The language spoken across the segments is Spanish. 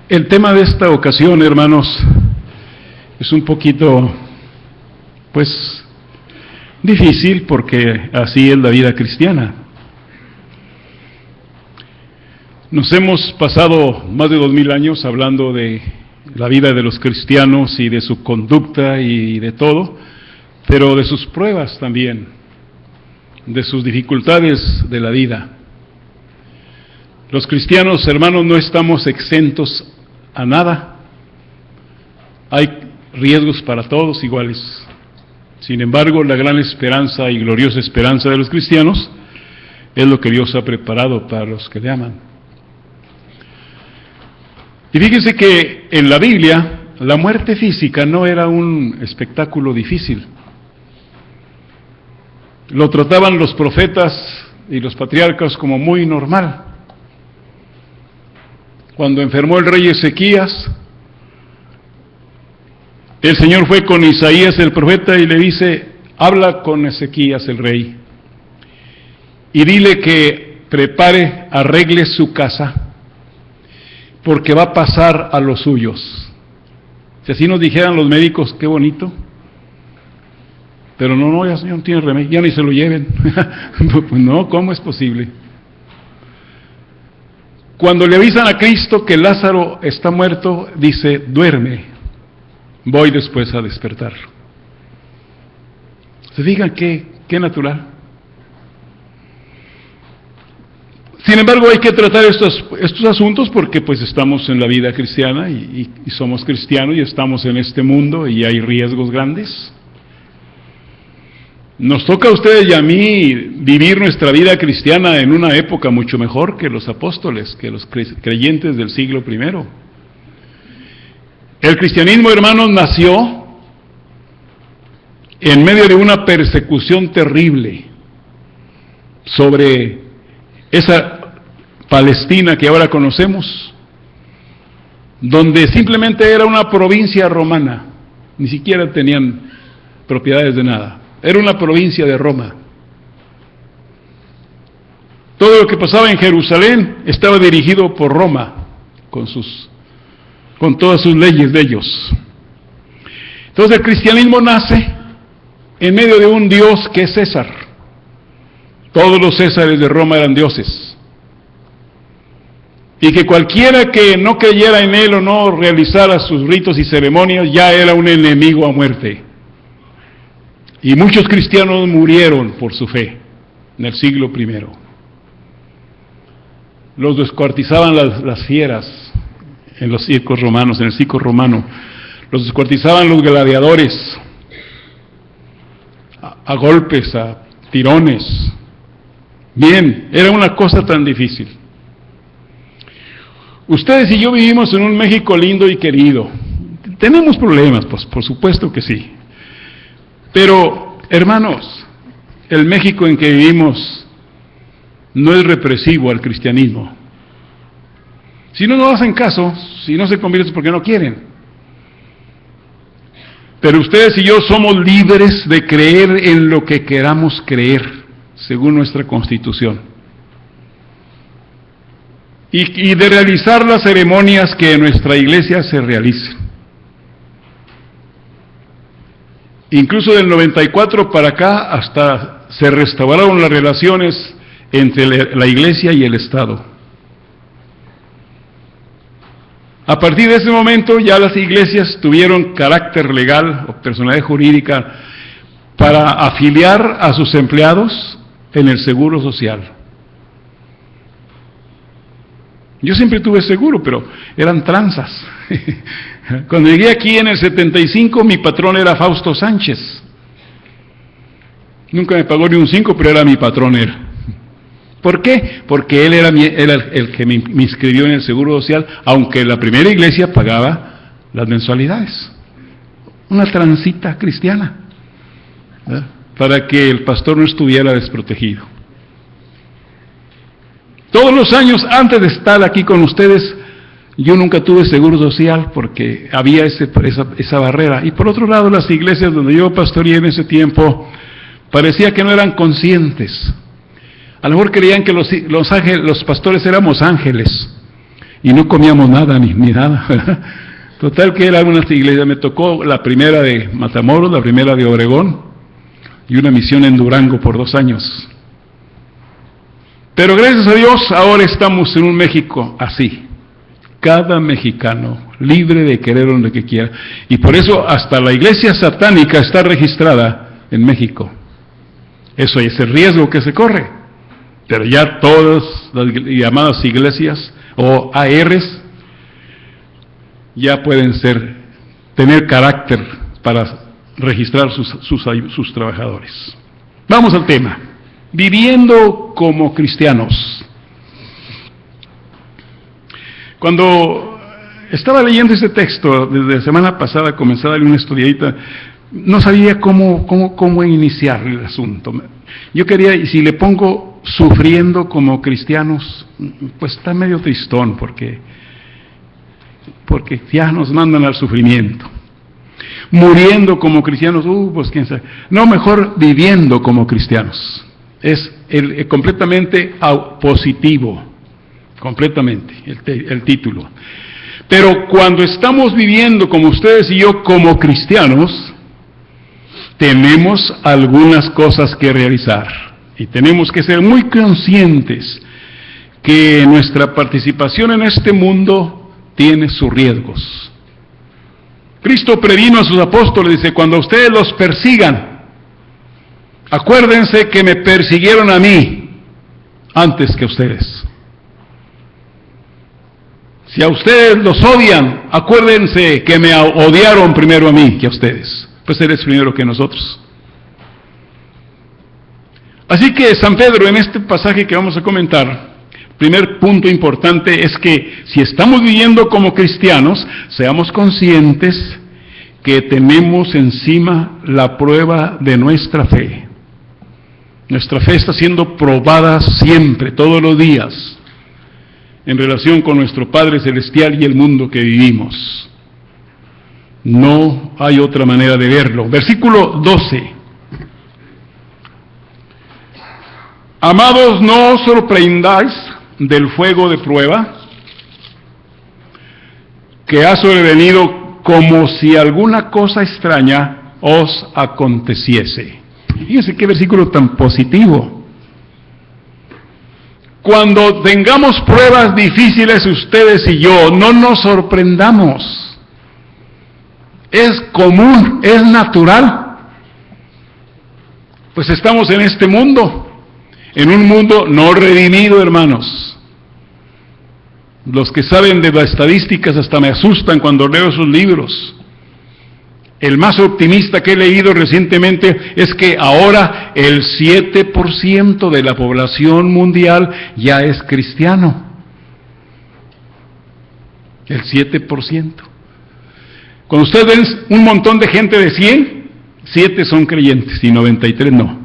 El tema de esta ocasión, hermanos, es un poquito, difícil porque así es la vida cristiana. Nos hemos pasado más de 2000 años hablando de la vida de los cristianos y de su conducta y de todo, pero de sus pruebas también, de sus dificultades de la vida. Los cristianos, hermanos, no estamos exentos a nada. Hay riesgos para todos iguales. Sin embargo, la gran esperanza y gloriosa esperanza de los cristianos es lo que Dios ha preparado para los que le aman. Y fíjense que en la Biblia, la muerte física no era un espectáculo difícil. Lo trataban los profetas y los patriarcas como muy normal. Cuando enfermó el rey Ezequías, el Señor fue con Isaías el profeta y le dice: habla con Ezequías el rey y dile que prepare, arregle su casa, porque va a pasar a los suyos. Si así nos dijeran los médicos, qué bonito. Pero no, ya Señor no tiene remedio, ya ni se lo lleven. Pues no, ¿cómo es posible? Cuando le avisan a Cristo que Lázaro está muerto, dice: duerme, voy después a despertarlo. ¿Se fijan qué natural? Sin embargo, hay que tratar estos asuntos porque estamos en la vida cristiana y somos cristianos y estamos en este mundo y hay riesgos grandes. Nos toca a ustedes y a mí vivir nuestra vida cristiana en una época mucho mejor que los apóstoles, que los creyentes del siglo I. El cristianismo, hermanos, nació en medio de una persecución terrible sobre esa Palestina que ahora conocemos, donde simplemente era una provincia romana, ni siquiera tenían propiedades de nada. Era una provincia de Roma. Todo lo que pasaba en Jerusalén estaba dirigido por Roma, con todas sus leyes de ellos. Entonces el cristianismo nace en medio de un Dios que es César. Todos los césares de Roma eran dioses. Y que cualquiera que no creyera en él o no realizara sus ritos y ceremonias ya era un enemigo a muerte. Y muchos cristianos murieron por su fe en el siglo I. Los descuartizaban las fieras en los circos romanos, en el circo romano. Los descuartizaban los gladiadores a golpes, a tirones. Bien, era una cosa tan difícil. Ustedes y yo vivimos en un México lindo y querido. Tenemos problemas, pues por supuesto que sí. Pero, hermanos, el México en que vivimos no es represivo al cristianismo. Si no nos hacen caso, si no se convierten es porque no quieren. Pero ustedes y yo somos libres de creer en lo que queramos creer, según nuestra Constitución. Y de realizar las ceremonias que en nuestra iglesia se realicen. Incluso del 94 para acá hasta se restauraron las relaciones entre la iglesia y el Estado. A partir de ese momento ya las iglesias tuvieron carácter legal o personalidad jurídica para afiliar a sus empleados en el seguro social. Yo siempre tuve seguro, pero eran tranzas. Cuando llegué aquí en el 75, mi patrón era Fausto Sánchez. Nunca me pagó ni un 5, pero era mi patrón él. ¿Por qué? Porque él era el que me inscribió en el Seguro Social, aunque la primera iglesia pagaba las mensualidades. Una transita cristiana, ¿verdad? Para que el pastor no estuviera desprotegido. Todos los años antes de estar aquí con ustedes, yo nunca tuve seguro social porque había esa barrera. Y por otro lado, las iglesias donde yo pastoreé en ese tiempo, parecía que no eran conscientes. A lo mejor creían que los pastores éramos ángeles y no comíamos nada, ni nada. Total que era una iglesia, me tocó la primera de Matamoros, la primera de Obregón, y una misión en Durango por 2 años. Pero gracias a Dios, ahora estamos en un México así. Cada mexicano, libre de querer donde que quiera. Y por eso hasta la iglesia satánica está registrada en México. Eso es el riesgo que se corre. Pero ya todas las llamadas iglesias o ARs ya pueden tener carácter para registrar sus trabajadores. Vamos al tema. Viviendo como cristianos. Cuando estaba leyendo este texto, desde la semana pasada comencé a darle una estudiadita, no sabía cómo iniciar el asunto. Yo quería, y si le pongo sufriendo como cristianos, pues está medio tristón, porque ya nos mandan al sufrimiento. Muriendo como cristianos, pues quién sabe. No, mejor viviendo como cristianos. Es completamente positivo, completamente el título. Pero cuando estamos viviendo como ustedes y yo como cristianos, tenemos algunas cosas que realizar y tenemos que ser muy conscientes que nuestra participación en este mundo tiene sus riesgos. Cristo previno a sus apóstoles, dice, cuando ustedes los persigan, acuérdense que me persiguieron a mí antes que a ustedes. Si a ustedes los odian, acuérdense que me odiaron primero a mí que a ustedes. Pues eres primero que nosotros. Así que San Pedro, en este pasaje que vamos a comentar, primer punto importante es que si estamos viviendo como cristianos, seamos conscientes que tenemos encima la prueba de nuestra fe. Nuestra fe está siendo probada siempre, todos los días, en relación con nuestro Padre Celestial y el mundo que vivimos. No hay otra manera de verlo. Versículo 12. Amados, no os sorprendáis del fuego de prueba que ha sobrevenido como si alguna cosa extraña os aconteciese. Fíjense qué versículo tan positivo. Cuando tengamos pruebas difíciles ustedes y yo, no nos sorprendamos. Es común, es natural. Pues estamos en este mundo, en un mundo no redimido, hermanos. Los que saben de las estadísticas hasta me asustan cuando leo esos libros. El más optimista que he leído recientemente es que ahora el 7% de la población mundial ya es cristiano. El 7%. Cuando ustedes ven un montón de gente de 100, 7 son creyentes y 93 no.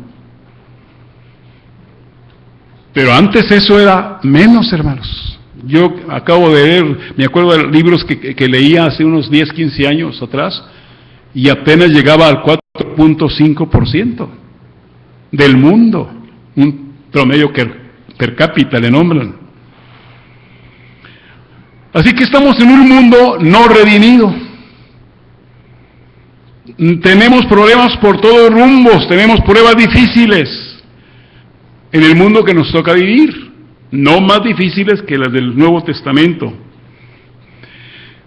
Pero antes eso era menos, hermanos. Yo acabo de leer, me acuerdo de libros que leía hace unos 10, 15 años atrás, y apenas llegaba al 4.5% del mundo, un promedio per cápita le nombran. Así que estamos en un mundo no redimido. Tenemos problemas por todos rumbos, tenemos pruebas difíciles en el mundo que nos toca vivir, no más difíciles que las del Nuevo Testamento.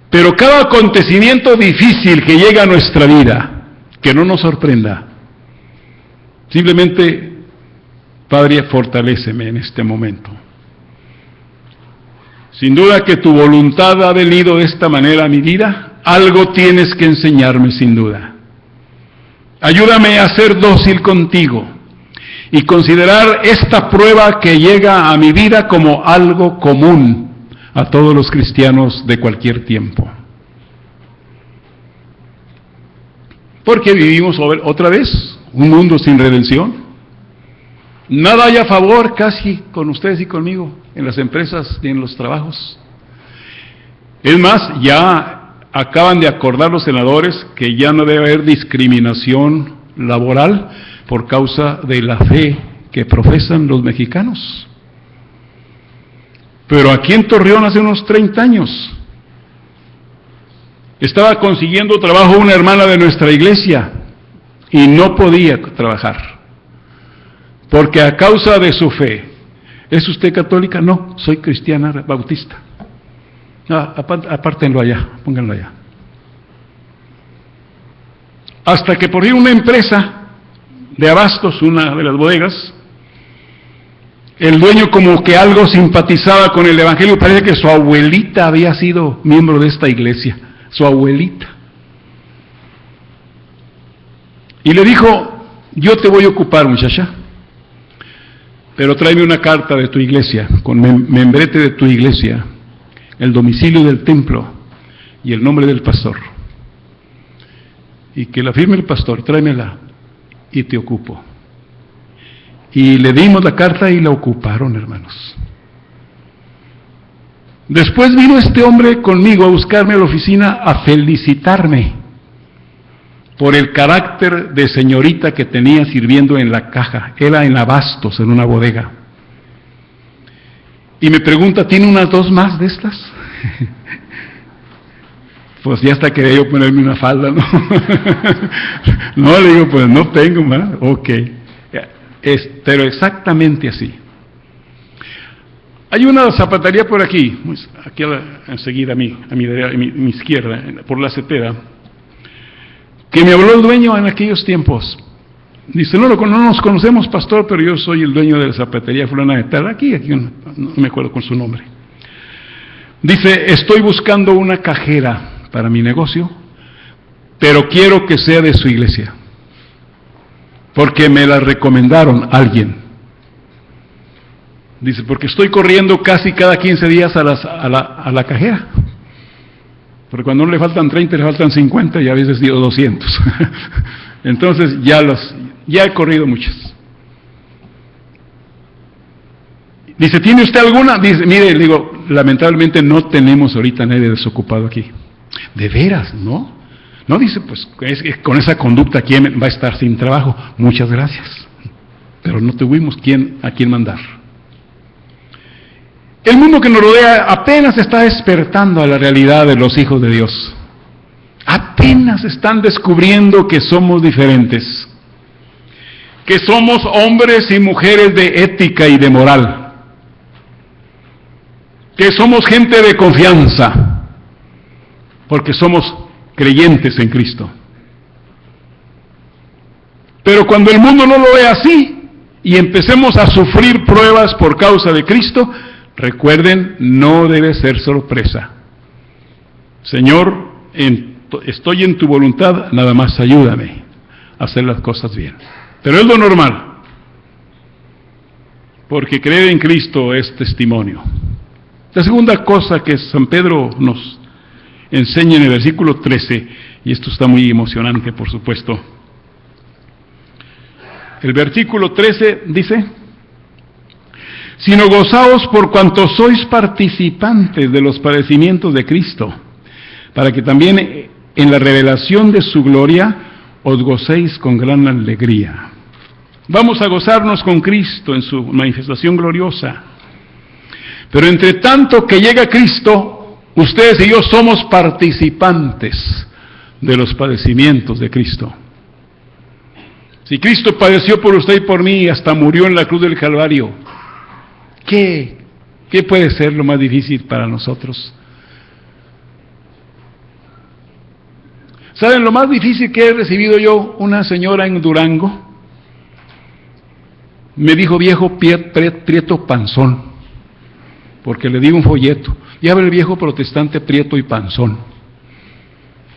Pero cada acontecimiento difícil que llega a nuestra vida, que no nos sorprenda, simplemente, Padre, fortaléceme en este momento. Sin duda que tu voluntad ha venido de esta manera a mi vida, algo tienes que enseñarme sin duda. Ayúdame a ser dócil contigo y considerar esta prueba que llega a mi vida como algo común a todos los cristianos de cualquier tiempo. Porque vivimos otra vez un mundo sin redención. Nada hay a favor casi con ustedes y conmigo en las empresas y en los trabajos. Es más, ya acaban de acordar los senadores que ya no debe haber discriminación laboral por causa de la fe que profesan los mexicanos. Pero aquí en Torreón hace unos 30 años estaba consiguiendo trabajo una hermana de nuestra iglesia y no podía trabajar, porque a causa de su fe. ¿Es usted católica? No, soy cristiana bautista. Apártenlo allá, pónganlo allá. Hasta que por ir una empresa de abastos, una de las bodegas, el dueño como que algo simpatizaba con el evangelio, parece que su abuelita había sido miembro de esta iglesia, su abuelita. Y le dijo: yo te voy a ocupar, muchacha, pero tráeme una carta de tu iglesia, con membrete de tu iglesia, el domicilio del templo y el nombre del pastor. Y que la firme el pastor, tráemela y te ocupo. Y le dimos la carta y la ocuparon, hermanos. Después vino este hombre conmigo a buscarme a la oficina a felicitarme por el carácter de señorita que tenía sirviendo en la caja. Era en abastos, en una bodega. Y me pregunta: ¿tiene unas 2 más de estas? Pues ya hasta quería yo ponerme una falda, ¿no? No, le digo, pues no tengo más. Ok. Pero exactamente así. Hay una zapatería por aquí enseguida a mi izquierda, por la Cepeda, que me habló el dueño en aquellos tiempos. Dice: no nos conocemos, pastor, pero yo soy el dueño de la zapatería fulana de tal, aquí no me acuerdo con su nombre. Dice: estoy buscando una cajera para mi negocio, pero quiero que sea de su iglesia, porque me la recomendaron alguien. Dice: porque estoy corriendo casi cada 15 días a la cajera, porque cuando no le faltan 30, le faltan 50 y a veces digo 200. Entonces ya he corrido muchas. Dice: ¿tiene usted alguna? Dice: mire, digo, lamentablemente no tenemos ahorita nadie desocupado aquí. ¿De veras? ¿No? No, dice, pues con esa conducta, ¿quién va a estar sin trabajo? Muchas gracias, pero no tuvimos a quién mandar. El mundo que nos rodea apenas está despertando a la realidad de los hijos de Dios. Apenas están descubriendo que somos diferentes, que somos hombres y mujeres de ética y de moral, que somos gente de confianza, porque somos creyentes en Cristo. Pero cuando el mundo no lo ve así y empecemos a sufrir pruebas por causa de Cristo, recuerden, no debe ser sorpresa. Señor, estoy en tu voluntad, nada más ayúdame a hacer las cosas bien. Pero es lo normal, porque creer en Cristo es testimonio. La segunda cosa que San Pedro nos enseña en el versículo 13, y esto está muy emocionante, por supuesto. El versículo 13 dice: sino gozaos por cuanto sois participantes de los padecimientos de Cristo, para que también en la revelación de su gloria os gocéis con gran alegría. Vamos a gozarnos con Cristo en su manifestación gloriosa. Pero entre tanto que llega Cristo, ustedes y yo somos participantes de los padecimientos de Cristo. Si Cristo padeció por usted y por mí y hasta murió en la cruz del Calvario, ¿qué puede ser lo más difícil para nosotros? ¿Saben lo más difícil que he recibido yo? Una señora en Durango me dijo: viejo prieto panzón, porque le di un folleto. Ya ve el viejo protestante prieto y panzón.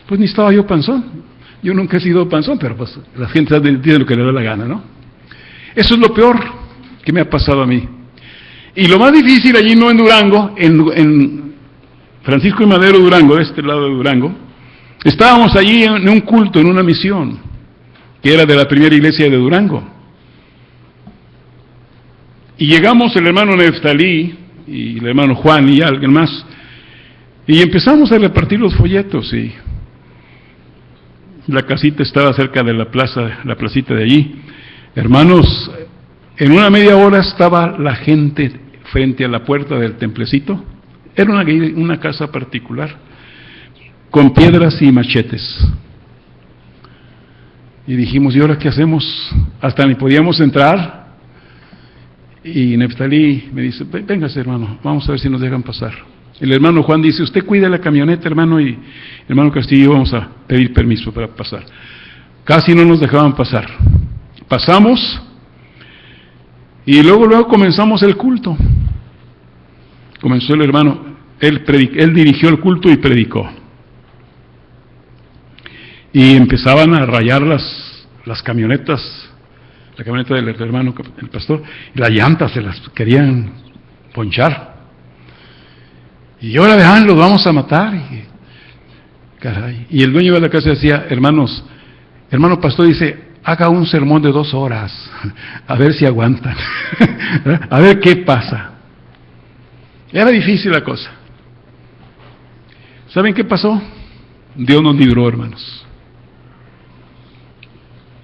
Pues ni estaba yo panzón. Yo nunca he sido panzón, pero pues la gente dice lo que le da la gana, ¿no? Eso es lo peor que me ha pasado a mí. Y lo más difícil allí, no en Durango, en Francisco y Madero, Durango, de este lado de Durango, estábamos allí en un culto, en una misión, que era de la primera iglesia de Durango. Y llegamos el hermano Neftalí y el hermano Juan y alguien más, y empezamos a repartir los folletos, y la casita estaba cerca de la placita de allí. Hermanos, en una media hora estaba la gente frente a la puerta del templecito. Era una casa particular, con piedras y machetes. Y dijimos, ¿y ahora qué hacemos? Hasta ni podíamos entrar. Y Neftalí me dice, véngase hermano, vamos a ver si nos dejan pasar. El hermano Juan dice, usted cuida la camioneta hermano, y el hermano Castillo vamos a pedir permiso para pasar. Casi no nos dejaban pasar. Pasamos y luego comenzamos el culto. Comenzó el hermano, él dirigió el culto y predicó. Y empezaban a rayar las camionetas, la camioneta del hermano, el pastor, y las llantas se las querían ponchar. Y ahora vean, los vamos a matar. Caray. Y el dueño de la casa decía, hermano pastor dice, haga un sermón de 2 horas, a ver si aguantan, a ver qué pasa. Era difícil la cosa. ¿Saben qué pasó? Dios nos libró, hermanos.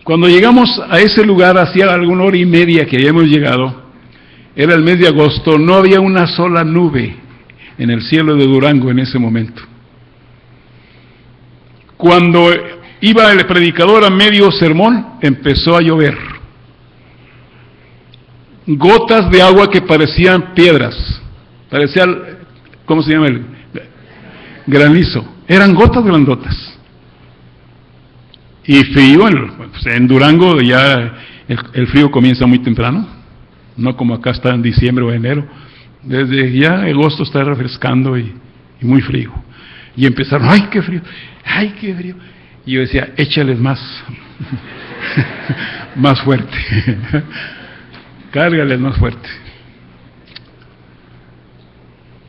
Cuando llegamos a ese lugar, hacía alguna hora y media que habíamos llegado, era el mes de agosto, no había una sola nube en el cielo de Durango en ese momento. Cuando iba el predicador a medio sermón, empezó a llover. Gotas de agua que parecían piedras, parecía, ¿cómo se llama? El granizo. Eran gotas grandotas. Y frío, en Durango ya el frío comienza muy temprano, no como acá está en diciembre o enero. Desde ya agosto está refrescando y muy frío. Y empezaron, ¡ay, qué frío! ¡Ay, qué frío! Y yo decía, échales más, más fuerte, cárgales más fuerte.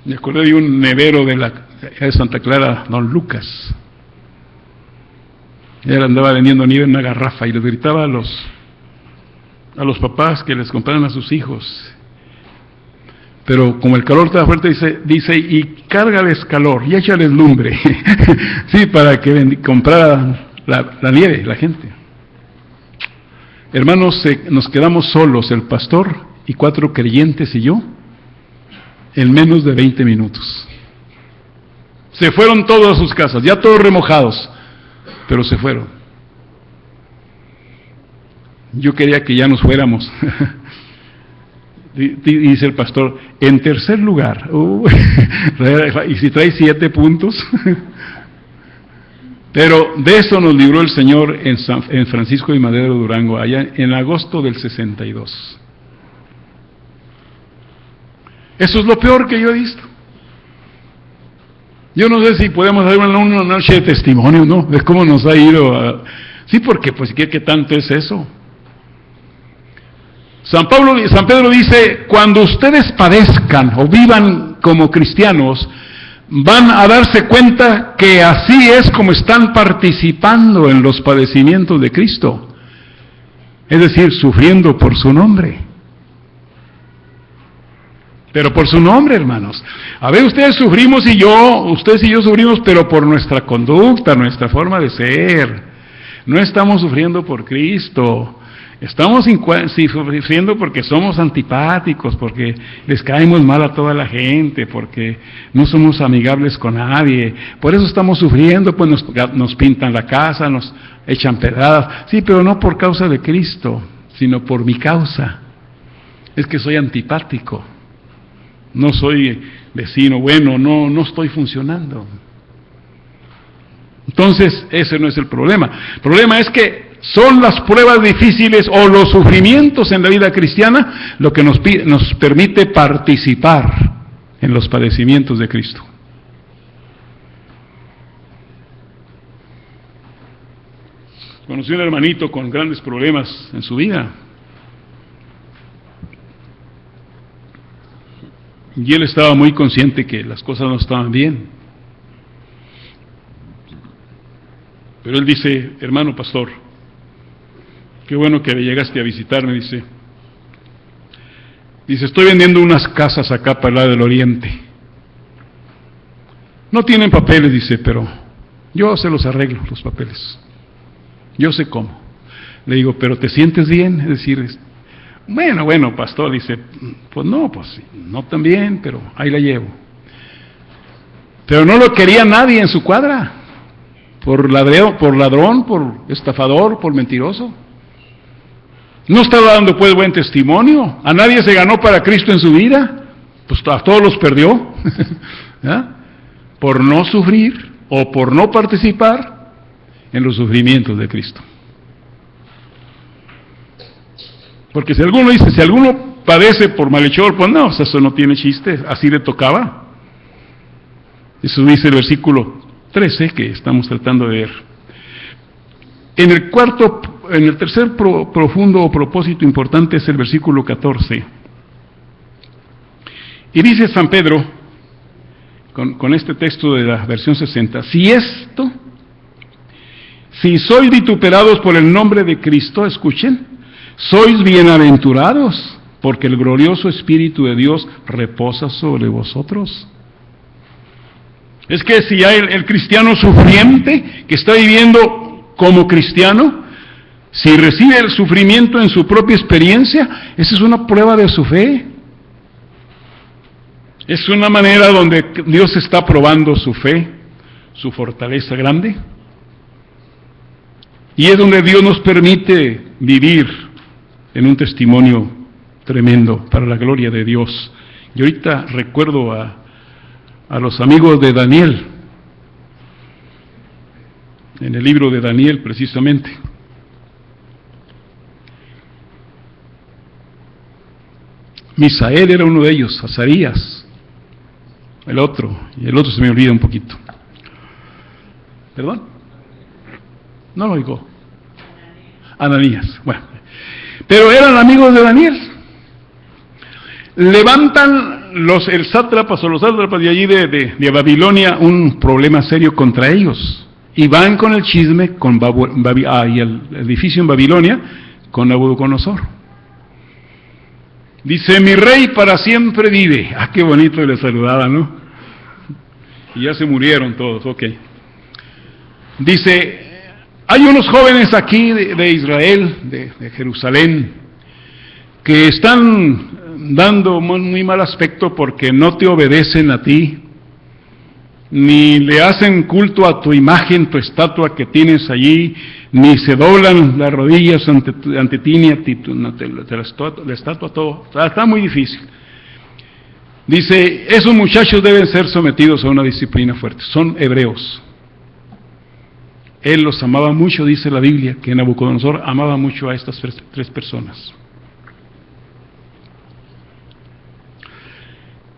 Me acordé de un nevero de Santa Clara, don Lucas. Él andaba vendiendo nieve en una garrafa y les gritaba a los papás que les compraran a sus hijos. Pero como el calor estaba fuerte, dice, y cárgales calor y échales lumbre, sí, para que compraran la nieve, la gente. Hermanos, nos quedamos solos, el pastor y 4 creyentes y yo, en menos de 20 minutos. Se fueron todos a sus casas, ya todos remojados, pero se fueron. Yo quería que ya nos fuéramos. Dice el pastor, en tercer lugar, y si trae 7 puntos, pero de eso nos libró el Señor en Francisco de Madero, Durango, allá en agosto del 62. Eso es lo peor que yo he visto. Yo no sé si podemos dar una noche de testimonio, ¿no? De cómo nos ha ido. Sí, porque pues ¿qué tanto es eso? San Pedro dice, cuando ustedes padezcan o vivan como cristianos, van a darse cuenta que así es como están participando en los padecimientos de Cristo. Es decir, sufriendo por su nombre. Pero por su nombre, hermanos. A ver, ustedes y yo sufrimos, pero por nuestra conducta, nuestra forma de ser. No estamos sufriendo por Cristo. Estamos sufriendo porque somos antipáticos, porque les caemos mal a toda la gente, porque no somos amigables con nadie. Por eso estamos sufriendo, pues nos pintan la casa, nos echan pedradas. Sí, pero no por causa de Cristo, sino por mi causa. Es que soy antipático. No soy vecino bueno, no estoy funcionando. Entonces, ese no es el problema. El problema es que son las pruebas difíciles o los sufrimientos en la vida cristiana lo que nos permite participar en los padecimientos de Cristo. Conocí a un hermanito con grandes problemas en su vida. Y él estaba muy consciente que las cosas no estaban bien. Pero él dice, hermano pastor, qué bueno que llegaste a visitarme, dice, estoy vendiendo unas casas acá para el lado del oriente. No tienen papeles, dice, pero yo se los arreglo, los papeles. Yo sé cómo. Le digo, pero ¿te sientes bien? Es decir, Bueno, pastor, dice, pues no tan bien, pero ahí la llevo. Pero no lo quería nadie en su cuadra, por ladrón, por estafador, por mentiroso. No estaba dando pues buen testimonio, a nadie se ganó para Cristo en su vida, pues a todos los perdió, por no sufrir o por no participar en los sufrimientos de Cristo. Porque si alguno padece por malhechor, pues no, eso no tiene chiste, así le tocaba. Eso dice el versículo 13 que estamos tratando de ver. En el tercer profundo propósito importante es el versículo 14. Y dice San Pedro, con este texto de la versión 60, si sois vituperados por el nombre de Cristo, escuchen, sois bienaventurados, porque el glorioso Espíritu de Dios reposa sobre vosotros. Es que si hay el cristiano sufriente que está viviendo como cristiano, si recibe el sufrimiento en su propia experiencia, esa es una prueba de su fe. Es una manera donde Dios está probando su fe, su fortaleza grande. Y es donde Dios nos permite vivir en un testimonio tremendo para la gloria de Dios. Y ahorita recuerdo a los amigos de Daniel, en el libro de Daniel precisamente. Misael era uno de ellos, Azarías, el otro se me olvida un poquito. ¿Perdón? No lo oigo. Ananías, bueno. Pero eran amigos de Daniel. Levantan el sátrapas o los sátrapas de allí de Babilonia un problema serio contra ellos. Y van con el chisme y el edificio en Babilonia con Nabucodonosor. Dice, mi rey para siempre vive. Ah, qué bonito le saludaba, ¿no? Y ya se murieron todos, ok. Dice, hay unos jóvenes aquí de Israel, de Jerusalén, que están dando muy mal aspecto porque no te obedecen a ti, ni le hacen culto a tu imagen, tu estatua que tienes allí, ni se doblan las rodillas ante ti, ni a ti, la estatua, todo. Está muy difícil. Dice, esos muchachos deben ser sometidos a una disciplina fuerte. Son hebreos. Él los amaba mucho, dice la Biblia, que Nabucodonosor amaba mucho a estas tres personas.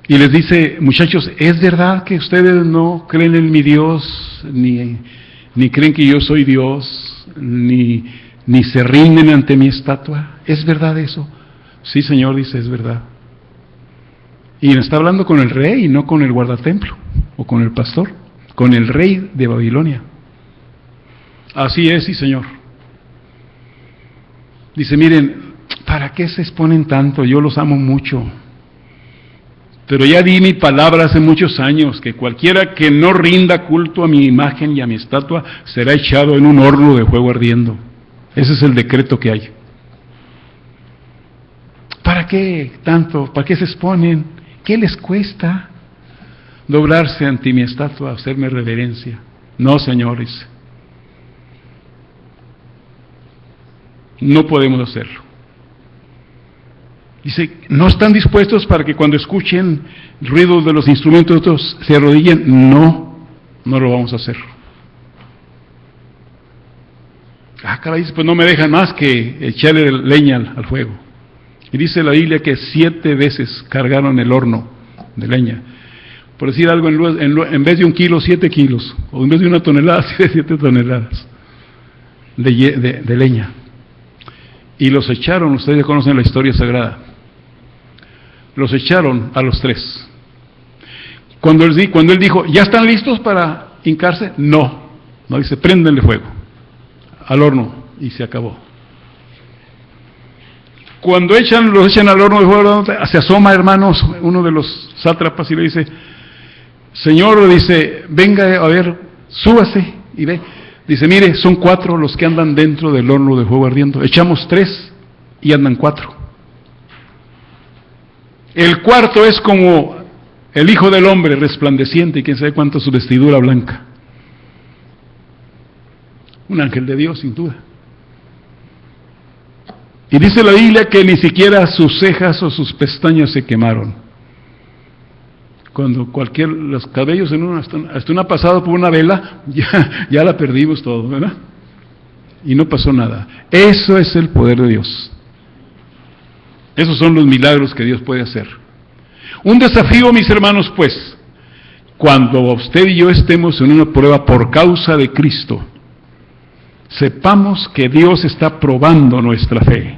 Y les dice, muchachos, ¿es verdad que ustedes no creen en mi Dios, ni creen que yo soy Dios, ni se rinden ante mi estatua? ¿Es verdad eso? Sí, Señor, dice, es verdad. Y está hablando con el rey, no con el guardatemplo, o con el pastor, con el rey de Babilonia. Así es, sí, Señor. Dice, miren, ¿para qué se exponen tanto? Yo los amo mucho. Pero ya di mi palabra hace muchos años, que cualquiera que no rinda culto a mi imagen y a mi estatua, será echado en un horno de fuego ardiendo. Ese es el decreto que hay. ¿Para qué tanto? ¿Para qué se exponen? ¿Qué les cuesta doblarse ante mi estatua, hacerme reverencia? No, señores. No podemos hacerlo. Dice, ¿no están dispuestos para que cuando escuchen ruidos de los instrumentos otros se arrodillen? No lo vamos a hacer. Caray, dice, pues no me dejan más que echarle leña al fuego. Y dice la Biblia que 7 veces cargaron el horno de leña. Por decir algo, en vez de 1 kilo, 7 kilos. O en vez de 1 tonelada, 7 toneladas de leña. Y los echaron, ustedes conocen la historia sagrada. Los echaron a los 3. Cuando él dijo, ¿ya están listos para hincarse? No, dice, préndenle fuego al horno, y se acabó. Cuando los echan al horno de fuego, se asoma, hermanos, uno de los sátrapas y le dice, Señor, dice, venga, a ver, súbase y ve. Dice, mire, son 4 los que andan dentro del horno de fuego ardiendo. Echamos 3 y andan 4. El cuarto es como el Hijo del Hombre, resplandeciente, y quién sabe cuánto su vestidura blanca. Un ángel de Dios, sin duda. Y dice la Biblia que ni siquiera sus cejas o sus pestañas se quemaron. Cuando los cabellos hasta una pasada por una vela, ya la perdimos todo, ¿verdad? Y no pasó nada. Eso es el poder de Dios. Esos son los milagros que Dios puede hacer. Un desafío, mis hermanos, pues, cuando usted y yo estemos en una prueba por causa de Cristo, sepamos que Dios está probando nuestra fe,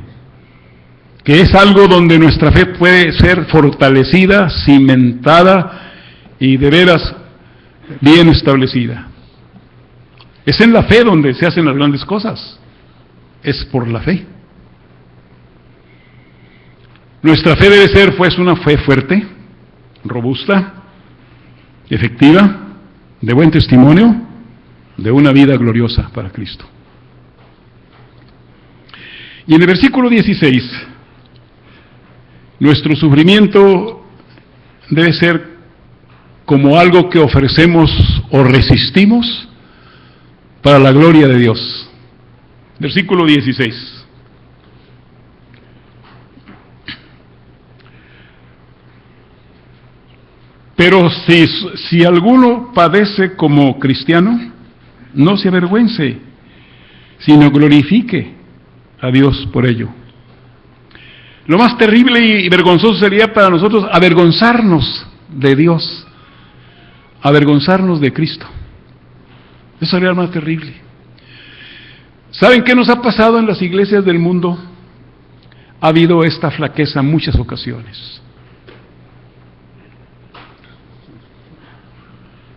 que es algo donde nuestra fe puede ser fortalecida, cimentada y de veras bien establecida. Es en la fe donde se hacen las grandes cosas, es por la fe. Nuestra fe debe ser pues una fe fuerte, robusta, efectiva, de buen testimonio, de una vida gloriosa para Cristo. Y en el versículo 16, nuestro sufrimiento debe ser como algo que ofrecemos o resistimos para la gloria de Dios. Versículo 16. Pero si alguno padece como cristiano, no se avergüence, sino glorifique a Dios por ello. Lo más terrible y vergonzoso sería para nosotros avergonzarnos de Dios, avergonzarnos de Cristo. Eso sería lo más terrible. ¿Saben qué nos ha pasado en las iglesias del mundo? Ha habido esta flaqueza en muchas ocasiones.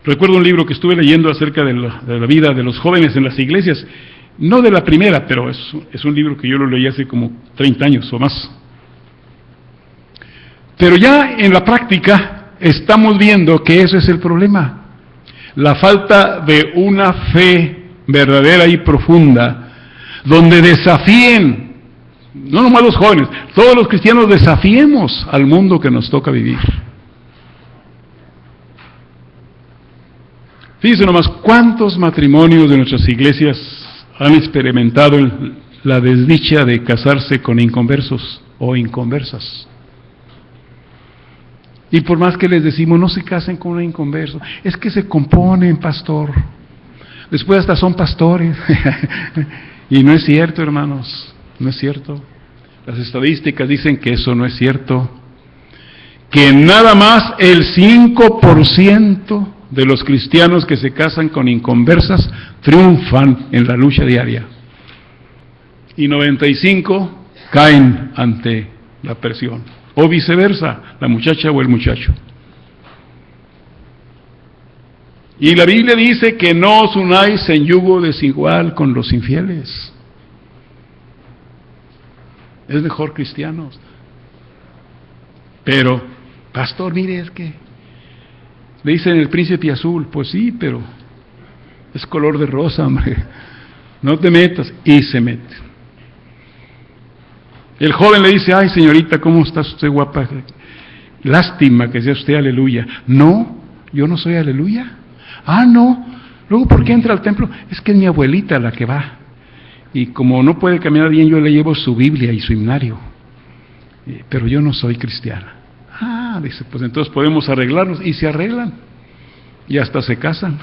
Recuerdo un libro que estuve leyendo acerca de la vida de los jóvenes en las iglesias, no de la primera, pero es un libro que yo lo leí hace como 30 años o más. Pero ya en la práctica estamos viendo que eso es el problema, la falta de una fe verdadera y profunda, donde desafíen, no nomás los jóvenes, todos los cristianos desafiemos al mundo que nos toca vivir. Fíjense nomás cuántos matrimonios de nuestras iglesias han experimentado la desdicha de casarse con inconversos o inconversas. Y por más que les decimos, no se casen con un inconverso, es que se componen, pastor. Después hasta son pastores. Y no es cierto, hermanos, no es cierto. Las estadísticas dicen que eso no es cierto. Que nada más el 5% de los cristianos que se casan con inconversas triunfan en la lucha diaria. Y 95 caen ante la presión. O viceversa, la muchacha o el muchacho. Y la Biblia dice que no os unáis en yugo desigual con los infieles. Es mejor cristianos. Pero, pastor, mire, es que le dicen el príncipe azul. Pues sí, pero es color de rosa, hombre. No te metas. Y se mete. El joven le dice, ay señorita, ¿cómo está usted guapa? Lástima que sea usted aleluya. No, yo no soy aleluya. Ah, no. Luego, ¿por qué entra al templo? Es que es mi abuelita la que va. Y como no puede caminar bien, yo le llevo su Biblia y su himnario. Pero yo no soy cristiana. Ah, dice, pues entonces podemos arreglarnos. Y se arreglan. Y hasta se casan.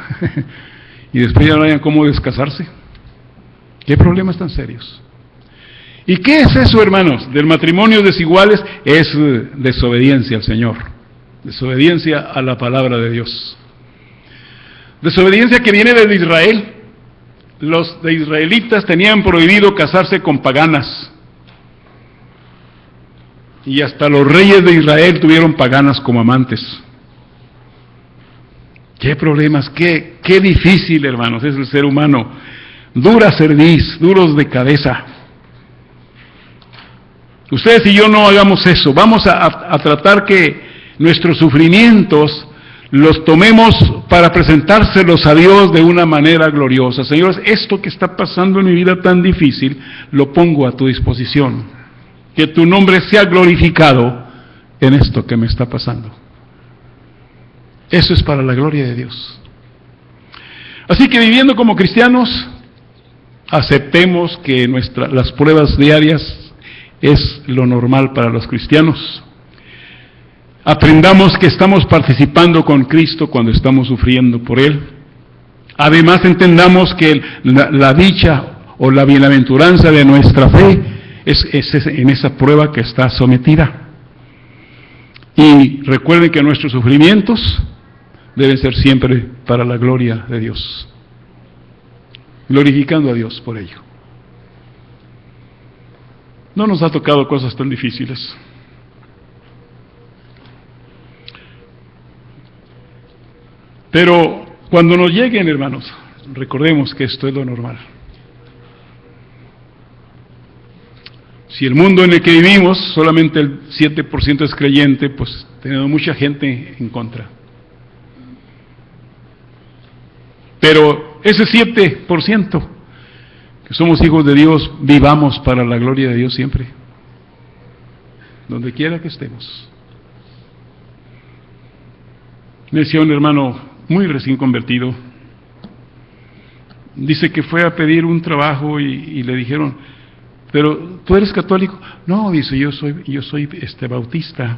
Y después ya no hayan cómo descasarse. ¿Qué problemas tan serios? ¿Y qué es eso, hermanos? Del matrimonio desiguales es desobediencia al Señor. Desobediencia a la palabra de Dios. Desobediencia que viene desde Israel. Los de israelitas tenían prohibido casarse con paganas. Y hasta los reyes de Israel tuvieron paganas como amantes. ¿Qué problemas? ¿Qué difícil, hermanos, es el ser humano? Dura cerviz, duros de cabeza. Ustedes y yo no hagamos eso. Vamos a tratar que nuestros sufrimientos los tomemos para presentárselos a Dios de una manera gloriosa. Señores, esto que está pasando en mi vida tan difícil, lo pongo a tu disposición. Que tu nombre sea glorificado en esto que me está pasando. Eso es para la gloria de Dios. Así que viviendo como cristianos, aceptemos que las pruebas diarias es lo normal para los cristianos. Aprendamos que estamos participando con Cristo cuando estamos sufriendo por Él. Además entendamos que la dicha o la bienaventuranza de nuestra fe es en esa prueba que está sometida. Y recuerden que nuestros sufrimientos deben ser siempre para la gloria de Dios, glorificando a Dios por ello. No nos ha tocado cosas tan difíciles. Pero cuando nos lleguen, hermanos, recordemos que esto es lo normal. Si el mundo en el que vivimos, solamente el 7% es creyente, pues tenemos mucha gente en contra. Pero ese 7%, que somos hijos de Dios, vivamos para la gloria de Dios siempre, donde quiera que estemos. Me decía un hermano muy recién convertido, dice que fue a pedir un trabajo y le dijeron, pero ¿tú eres católico? No, dice, yo soy bautista.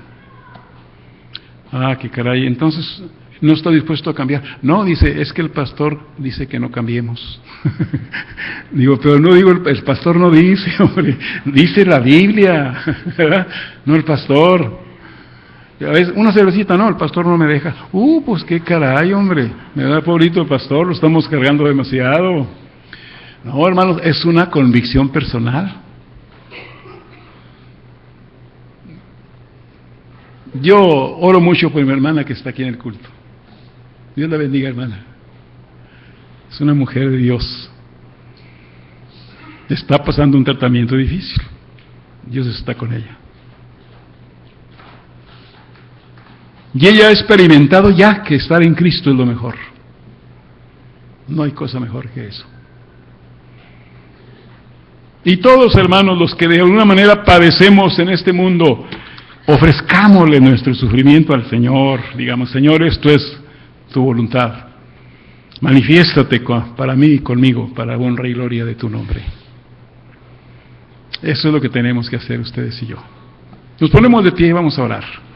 Ah, qué caray, entonces no está dispuesto a cambiar. No, dice, es que el pastor dice que no cambiemos. Digo, pero no digo, el pastor no dice, hombre, dice la Biblia, ¿verdad? No el pastor. A veces, una cervecita, no, el pastor no me deja. Pues qué caray, hombre, me da pobrito el pastor, lo estamos cargando demasiado. No, hermanos, es una convicción personal. Yo oro mucho por mi hermana que está aquí en el culto. Dios la bendiga, hermana. Es una mujer de Dios. Está pasando un tratamiento difícil. Dios está con ella. Y ella ha experimentado ya que estar en Cristo es lo mejor. No hay cosa mejor que eso. Y todos, hermanos, los que de alguna manera padecemos en este mundo, ofrezcámosle nuestro sufrimiento al Señor. Digamos, Señor, esto es tu voluntad. Manifiéstate para mí y conmigo, para honra y gloria de tu nombre. Eso es lo que tenemos que hacer ustedes y yo. Nos ponemos de pie y vamos a orar.